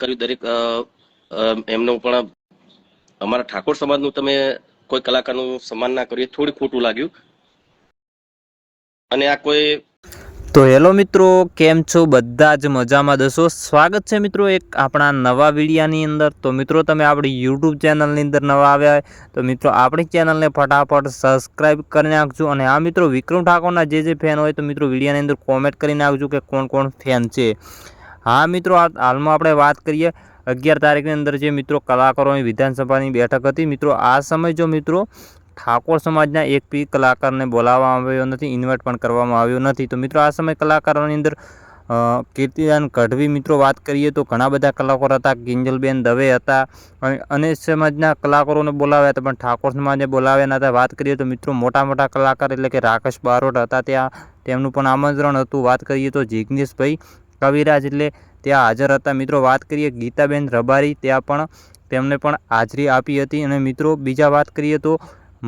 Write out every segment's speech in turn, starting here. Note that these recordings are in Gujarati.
કર્યું દરેક એમનું પણ અમારા ઠાકોર સમાજનું તમે કોઈ કલાકારનું સન્માન ના કર્યું, થોડું ખોટું લાગ્યું. અને આ કોઈ તો હેલો મિત્રો, કેમ છો? બધા જ મજામાં દસો. સ્વાગત છે મિત્રો એક આપણા નવા વિડીયાની અંદર. તો મિત્રો તમે આપણી યુટ્યુબ ચેનલની અંદર નવા આવ્યા હોય તો મિત્રો આપણી ચેનલને ફટાફટ સબસ્ક્રાઈબ કરી નાખજો. અને આ મિત્રો વિક્રમ ઠાકોરના જે ફેન હોય તો મિત્રો વિડીયાની અંદર કોમેન્ટ કરી નાખજો કે કોણ કોણ ફેન છે. હા મિત્રો, હાલમાં આપણે વાત કરીએ 11 તારીખની અંદર જે મિત્રો કલાકારોની વિધાનસભાની બેઠક હતી. મિત્રો આ સમય જો મિત્રો ઠાકોર સમાજના એક બી કલાકારને બોલાવવામાં આવ્યો નથી, ઇન્વાઇટ પણ કરવામાં આવ્યો નથી. તો મિત્રો આ સમય કલાકારોની અંદર કીર્તિદાન ગઢવી મિત્રો વાત કરીએ તો ઘણા બધા કલાકારો હતા. કિંજલબેન દવે હતા અને સમાજના કલાકારોને બોલાવ્યા હતા, પણ ઠાકોર સમાજને બોલાવ્યા નહોતા. વાત કરીએ તો મિત્રો મોટા મોટા કલાકાર એટલે કે રાકેશ બારોટ હતા, ત્યાં તેમનું પણ આમંત્રણ હતું. વાત કરીએ તો જિગ્નેશભાઈ કવિરાજ એટલે ત્યાં હાજર હતા. મિત્રો વાત કરીએ ગીતાબેન રબારી, ત્યાં પણ તેમને પણ હાજરી આપી હતી. અને મિત્રો બીજા વાત કરીએ તો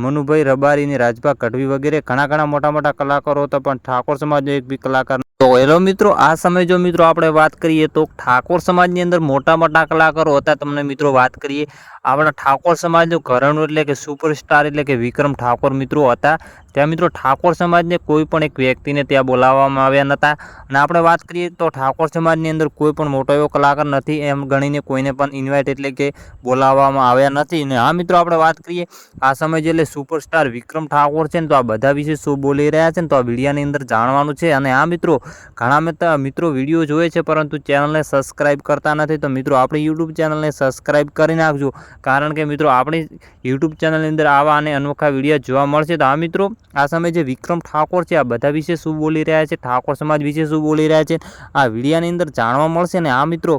મનુભાઈ રબારી અને રાજભા ગઢવી વગેરે ઘણા મોટા મોટા કલાકારો હતા, પણ ઠાકોર સમાજનો એક બી કલાકાર. તો હેલો મિત્રો, આ સમય જો મિત્રો આપણે વાત કરીએ તો ઠાકોર સમાજની અંદર મોટા મોટા કલાકારો હતા. તમને મિત્રો વાત કરીએ આપણા ઠાકોર સમાજનું ઘરાણું એટલે કે સુપરસ્ટાર એટલે કે વિક્રમ ઠાકોર મિત્રો હતા. ત્યાં મિત્રો ઠાકોર સમાજને કોઈ પણ એક વ્યક્તિને ત્યાં બોલાવવામાં આવ્યા નહોતા. અને આપણે વાત કરીએ તો ઠાકોર સમાજની અંદર કોઈ પણ મોટો એવો કલાકાર નથી એમ ગણીને કોઈને પણ ઇન્વાઇટ એટલે કે બોલાવવામાં આવ્યા નથી. અને હા મિત્રો આપણે વાત કરીએ આ સમય જે એટલે સુપરસ્ટાર વિક્રમ ઠાકોર છે ને, તો આ બધા વિશે શું બોલી રહ્યા છે ને તો આ વિડીયાની અંદર જાણવાનું છે. અને આ મિત્રો ઘણા મિત્રો વિડીયો જોવે છે પરંતુ ચેનલને સબસ્ક્રાઈબ કરતા નથી. તો મિત્રો આપણી યુટ્યુબ ચેનલને સબસ્ક્રાઈબ કરી નાખજો, કારણ કે મિત્રો આપણી યુટ્યુબ ચેનલની અંદર આવા અને અનોખા વિડીયો જોવા મળશે. તો આ મિત્રો આ સમયે જે વિક્રમ ઠાકોર છે આ બધા વિશે શું બોલી રહ્યા છે, ઠાકોર સમાજ વિશે શું બોલી રહ્યા છે, આ વિડીયાની અંદર જાણવા મળશે. ને આ મિત્રો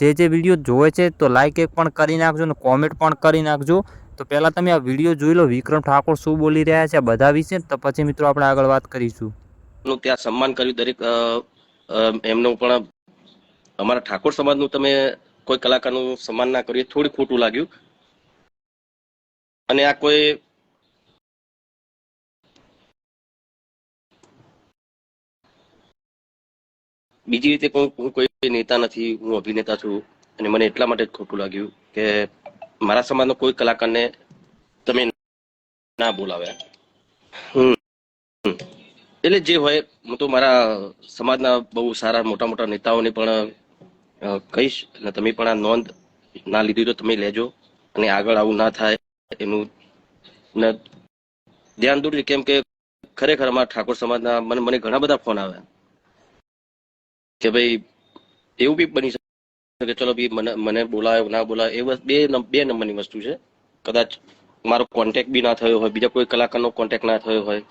જે વિડીયો જોવે છે તો લાઈક એક પણ કરી નાખજો અને કોમેન્ટ પણ કરી નાખજો. તો પહેલાં તમે આ વિડીયો જોઈ લો, વિક્રમ ઠાકોર શું બોલી રહ્યા છે આ બધા વિશે, તો પછી મિત્રો આપણે આગળ વાત કરીશું. ત્યાં સન્માન કર્યું દરેક એમનું પણ અમારા ઠાકોર સમાજનું તમે કોઈ કલાકારનું સન્માન ના કર્યું, થોડું ખોટું લાગ્યું. અને આ કોઈ બીજી રીતે હું કોઈ નેતા નથી, હું અભિનેતા છું. અને મને એટલા માટે જ ખોટું લાગ્યું કે મારા સમાજનો કોઈ કલાકારને તમે ના બોલાવ્યા. એટલે જે હોય, હું તો મારા સમાજના બહુ સારા મોટા મોટા નેતાઓને પણ કહીશ, અને તમે પણ આ નોંધ ના લીધી તો તમે લેજો, અને આગળ આવું ના થાય એનું ધ્યાન દોરજો. કેમ કે ખરેખર અમારા ઠાકોર સમાજના મને ઘણા બધા ફોન આવ્યા કે ભાઈ એવું બી બની શકે, ચલો બી મને બોલાવે ના બોલાવે એ બે નંબરની વસ્તુ છે. કદાચ મારો કોન્ટેક્ટ બી ના થયો હોય, બીજા કોઈ કલાકારનો કોન્ટેક્ટ ના થયો હોય,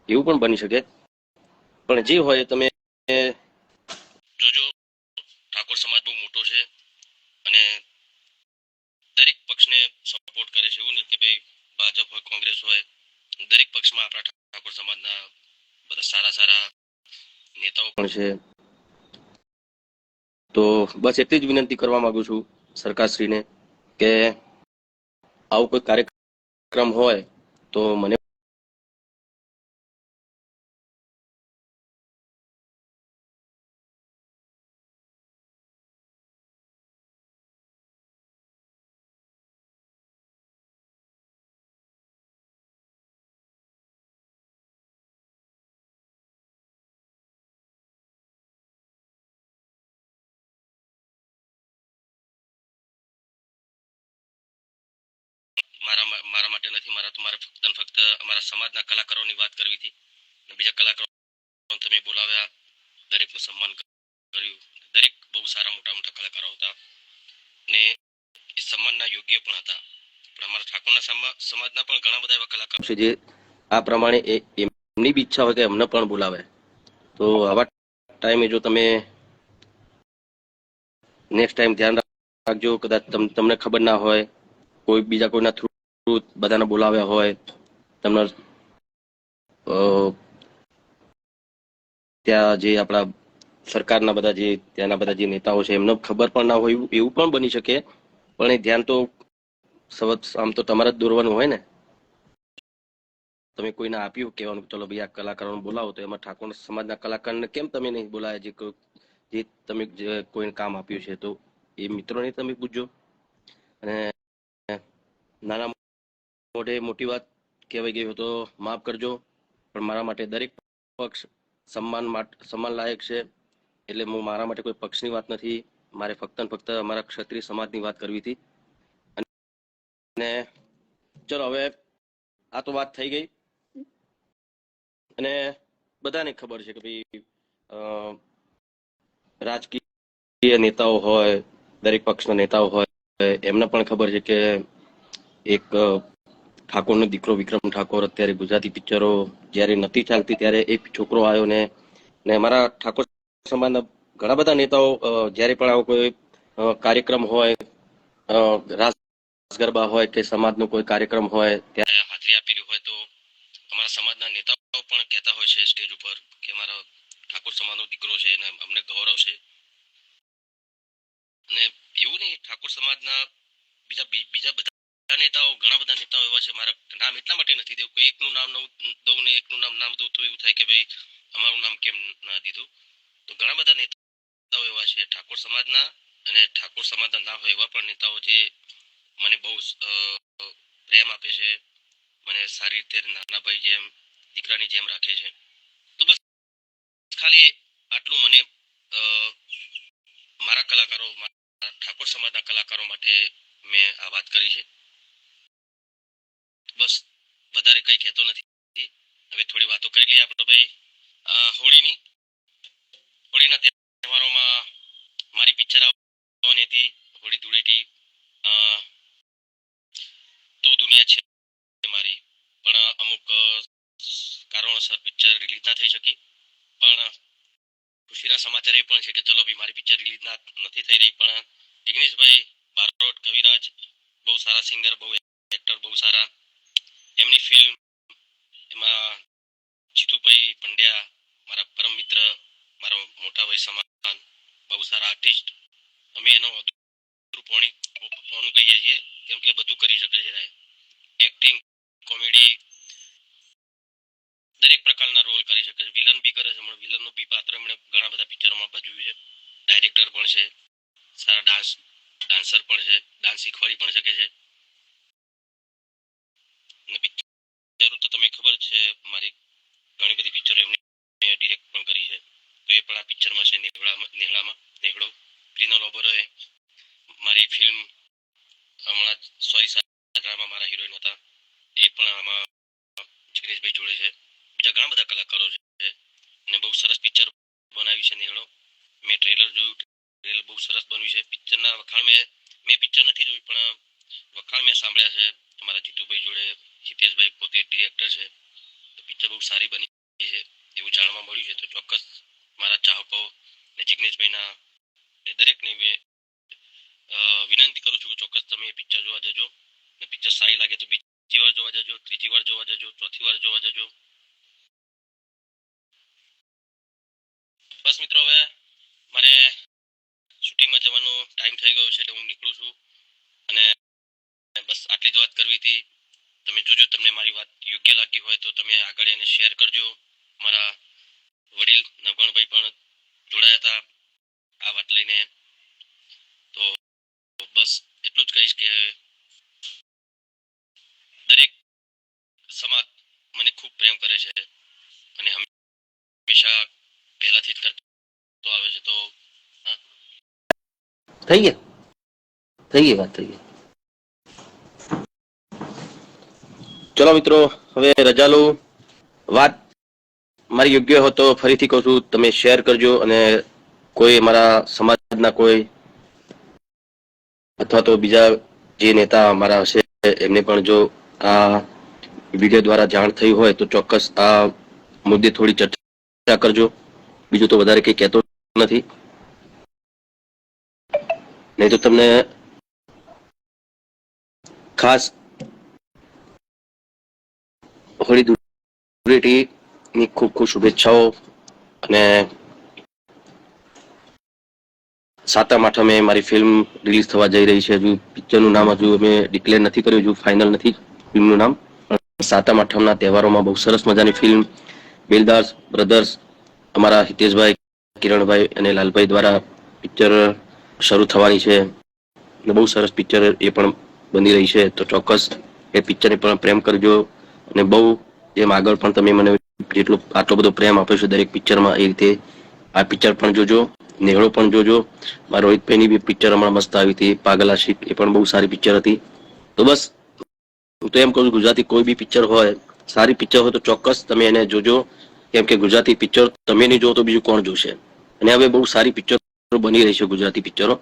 એવું પણ બની શકે. પણ જે હોય તમે જોજો, ઠાકોર સમાજ બહુ મોટો છે અને દરેક પક્ષને સપોર્ટ કરે છે. એવું નથી કે ભાઈ ભાજપ હોય કોંગ્રેસ હોય, દરેક પક્ષમાં આપણા ઠાકોર સમાજના બધા સારા નેતાઓ પણ છે. તો બસ એટલી જ વિનંતી કરવા માંગુ છું સરકારશ્રીને કે આવો કોઈ કાર્યક્રમ હોય તો મને મારા માટે નથી, મારે ફક્ત અમારા સમાજના કલાકારોની વાત કરવી હતી. બીજા કલાકારો તમે બોલાવ્યા, દરેકનું સન્માન કર્યું. દરેક બહુ સારા મોટા કલાકારો હતા ને એ સન્માનના યોગ્ય પણ હતા. પણ અમારા ઠાકોરના સમાજના પણ ઘણા બધા એવા કલાકારો છે જે આ પ્રમાણે એમની બી ઈચ્છા હોય કે એમને પણ બોલાવે. તો આવા ટાઈમે જો તમે નેક્સ્ટ ટાઈમ ધ્યાન રાખજો. કદાચ તમને ખબર ના હોય, કોઈ બીજા કોઈના થ્રુ બધાને બોલાવ્યા હોય, તમને ત્યાં જે આપણા સરકારના બધા જે ત્યાંના બધા જે નેતાઓ છે એમને ખબર પણ ના હોય, એવું પણ બની શકે. પણ એ ધ્યાન તો આમ તો તમારે જ દોરવાનું હોય ને. તમે કોઈને આપ્યું કહેવાનું ચલો ભાઈ આ કલાકારોને બોલાવો, તો એમાં ઠાકોર સમાજના કલાકારને કેમ તમે નહીં બોલાયા જે તમે કોઈને કામ આપ્યું છે? તો એ મિત્રોને તમે પૂછજો. અને નાના મોટે મોટી વાત કહેવાય ગઈ હોય તો માફ કરજો, પણ મારા માટે દરેક પક્ષ સન્માન લાયક છે. એટલે હું મારા માટે કોઈ પક્ષની વાત નથી, મારે ફક્ત ને ફક્ત અમારા ક્ષત્રિય સમાજની વાત કરવી હતી. અને ચલો હવે આ તો વાત થઈ ગઈ. અને બધાને ખબર છે કે ભાઈ રાજકીય નેતાઓ હોય, દરેક પક્ષના નેતાઓ હોય, એમને પણ ખબર છે કે એક ઠાકોરનો દીકરો વિક્રમ ઠાકોર અત્યારે ગુજરાતી પિક્ચરો જ્યારે નથી ચાલતી ત્યારે એક છોકરો આવ્યો ને અમારા ઠાકોર સમાજના ઘણા બધા નેતાઓ જ્યારે પણ આવો કોઈ કાર્યક્રમ હોય, રાસ ગરબા હોય કે સમાજનો કોઈ કાર્યક્રમ હોય ત્યારે હાજરી આપેલી હોય તો અમારા સમાજના નેતાઓ પણ કહેતા હોય છે સ્ટેજ ઉપર કે અમારા ઠાકોર સમાજનો દીકરો છે અને અમને ગૌરવ છે. અને એવું નહીં, ઠાકોર સમાજના બીજા બધા નેતાઓ, ઘણા બધા નેતાઓ એવા છે, મારા નામ એટલા માટે નથી દેવું કે એકનું નામ દઉં ને એકનું નામ દઉં તો એવું થાય કે ભાઈ અમારું નામ કેમ ના દીધું. તો ઘણા બધા નેતાઓ એવા છે ઠાકોર સમાજના, અને ઠાકોર સમાજના ના હોય એવા પણ નેતાઓ જે મને બહુ પ્રેમ આપે છે, મને સારી રીતે નાના ભાઈ જેમ, દીકરાની જેમ રાખે છે. તો બસ ખાલી આટલું મને મારા કલાકારો, ઠાકોર સમાજના કલાકારો માટે મેં આ વાત કરી છે. બસ વધારે કઈ કહેતો નથી. હવે થોડી વાતો કરી લઈએ આપણે ભાઈ હોળીના તહેવારોમાં મારી પિક્ચર આવવાની હતી, હોળી ધૂળેટી તો દુનિયા છે મારી, પણ અમુક કારણોસર પિક્ચર રિલીઝ ના થઈ શકી. પણ ખુશીના સમાચાર એ પણ છે કે ચલો ભાઈ મારી પિક્ચર રિલીઝ નથી થઈ રહી, પણ જિગ્નેશભાઈ બારોટ, કવિરાજ બહુ સારા સિંગર, બહુ એક્ટર, બહુ સારા, એમની ફિલ્મ, એમાં જીતુભાઈ પંડ્યા મારા પરમ મિત્ર, મારો મોટા ભાઈ સમાન, બહુ સારા આર્ટિસ્ટ, અમે એનો પોણું કહીએ છીએ કેમ કે બધું કરી શકે છે, એક્ટિંગ, કોમેડી, દરેક પ્રકારના રોલ કરી શકે છે. વિલન બી કરે છે, વિલનનું બી પાત્ર એમણે ઘણા બધા પિક્ચરોમાં ભજવ્યું છે. ડાયરેક્ટર પણ છે, સારા ડાન્સર પણ છે, ડાન્સ શીખવાડી પણ શકે છે. પિક્ચરો તો તમે ખબર છે, મારી ઘણી બધી પિક્ચરો એમને ડિરેક્ટ પણ કરી છે. તો એ પણ આ પિક્ચરમાં છે, નેહડો. પ્રિનલ ઓબેરોય મારી ફિલ્મ હમણાં સોરી સારામાં મારા હિરોઈન હતા, એ પણ આમાં જિગ્નેશભાઈ જોડે છે. બીજા ઘણા બધા કલાકારો છે અને બહુ સરસ પિક્ચર બનાવ્યું છે નેહડો. મેં ટ્રેલર જોયું, ટ્રેલર બહુ સરસ બન્યું છે. પિક્ચરના વખાણ મેં પિક્ચર નથી જોયું, પણ વખાણ મેં સાંભળ્યા છે અમારા જીતુભાઈ જોડે. હિતેશભાઈ પોતે ડિરેક્ટર છે, તો પિક્ચર બહુ સારી બની છે એવું જાણવા મળ્યું છે. તો ચોક્કસ મારા ચાહકો ને જિગ્નેશભાઈના ને દરેકને મેં વિનંતી કરું છું કે ચોક્કસ તમે એ પિક્ચર જોવા જજો. ને પિક્ચર સારી લાગે તો બીજી વાર જોવા જજો, ત્રીજી વાર જોવા જજો, ચોથી વાર જોવા જજો. બસ મિત્રો, હવે મારે શૂટિંગમાં જવાનો ટાઈમ થઈ ગયો છે એટલે હું નીકળું છું. અને બસ આટલી જ વાત કરવી હતી. તમે જોજો, તમને મારી વાત યોગ્ય લાગી હોય તો તમે આગળ એને શેર કરજો. મારા વડીલ નવગણભાઈ પણ જોડાયા હતા આ વાત લઈને. તો બસ એટલું જ કહીશ કે દરેક સમાજ મને ખૂબ પ્રેમ કરે છે અને હંમેશા પહેલાથી જ કરતો આવે છે. તો થઈ ગઈ વાત થઈ ગઈ. ચલો મિત્રો, હવે રજા લઉં. વાત મારી યોગ્ય હોય તો ફરીથી કહું છું, તમે શેર કરજો. અને કોઈ મારા સમાજના કોઈ અથવા તો બીજા જે નેતા અમારા હશે એમને પણ જો આ વિડીયો દ્વારા જાણ થઈ હોય તો ચોક્કસ આ મુદ્દે થોડી ચર્ચા કરજો. બીજું તો વધારે કંઈ કહેતો નથી, નહીં તો તમને ખાસ હોળી ધૂળેટીની ખૂબ ખૂબ શુભેચ્છાઓ. અને સાતમ આઠમે મારી ફિલ્મ રિલીઝ થવા જઈ રહી છે. હજુ પિક્ચરનું નામ હજુ અમે ડિક્લેર નથી કર્યું, હજુ ફાઇનલ નથી ફિલ્મનું નામ. સાતમ આઠમના તહેવારોમાં બહુ સરસ મજાની ફિલ્મ બેલદાસ બ્રધર્સ, અમારા હિતેશભાઈ, કિરણભાઈ અને લાલભાઈ દ્વારા પિક્ચર શરૂ થવાની છે અને બહુ સરસ પિક્ચર એ પણ બની રહી છે. તો ચોક્કસ એ પિક્ચરને પણ પ્રેમ કરજો અને બહુ જેમ આગળ પણ તમે મને જેટલો આટલો બધો પ્રેમ આપ્યો છે દરેક પિક્ચરમાં એ રીતે આ પિક્ચર પણ જોજો. નેહળો પણ જોજો. મારા રોહિતભાઈની બી પિક્ચર હમણાં મસ્ત આવી હતી પાગલ આશિક, એ પણ બહુ સારી પિક્ચર હતી. તો બસ હું તો એમ કહું છું ગુજરાતી કોઈ બી પિક્ચર હોય, સારી પિક્ચર હોય તો ચોક્કસ તમે એને જોજો. કેમ કે ગુજરાતી પિક્ચર તમે નહીં જોવો તો બીજું કોણ જોશે. અને હવે બહુ સારી પિક્ચરો બની રહી છે ગુજરાતી પિક્ચરો.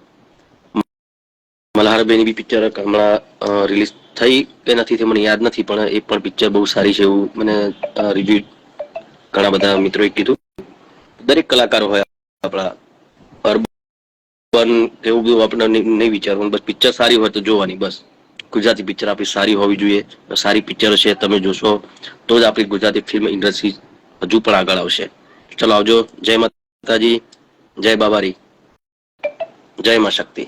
મલ્હારભાઈની બી પિક્ચર હમણાં રિલીઝ થઈ કે નથી તે મને યાદ નથી, પણ એ પણ પિક્ચર બહુ સારી છે એવું મને રિવ્યુ ઘણા બધા મિત્રોએ કીધું. દરેક કલાકારો હોય આપણા અર્બન એવું બધું આપણે નહીં વિચારવાનું, બસ પિક્ચર સારી હોય તો જોવાની. બસ ગુજરાતી પિક્ચર આપણી સારી હોવી જોઈએ. સારી પિક્ચર છે તમે જોશો તો જ આપણી ગુજરાતી ફિલ્મ ઇન્ડસ્ટ્રી હજુ પણ આગળ આવશે. ચલો આવજો. જય માતાજી, જય બાબારી, જય મા શક્તિ.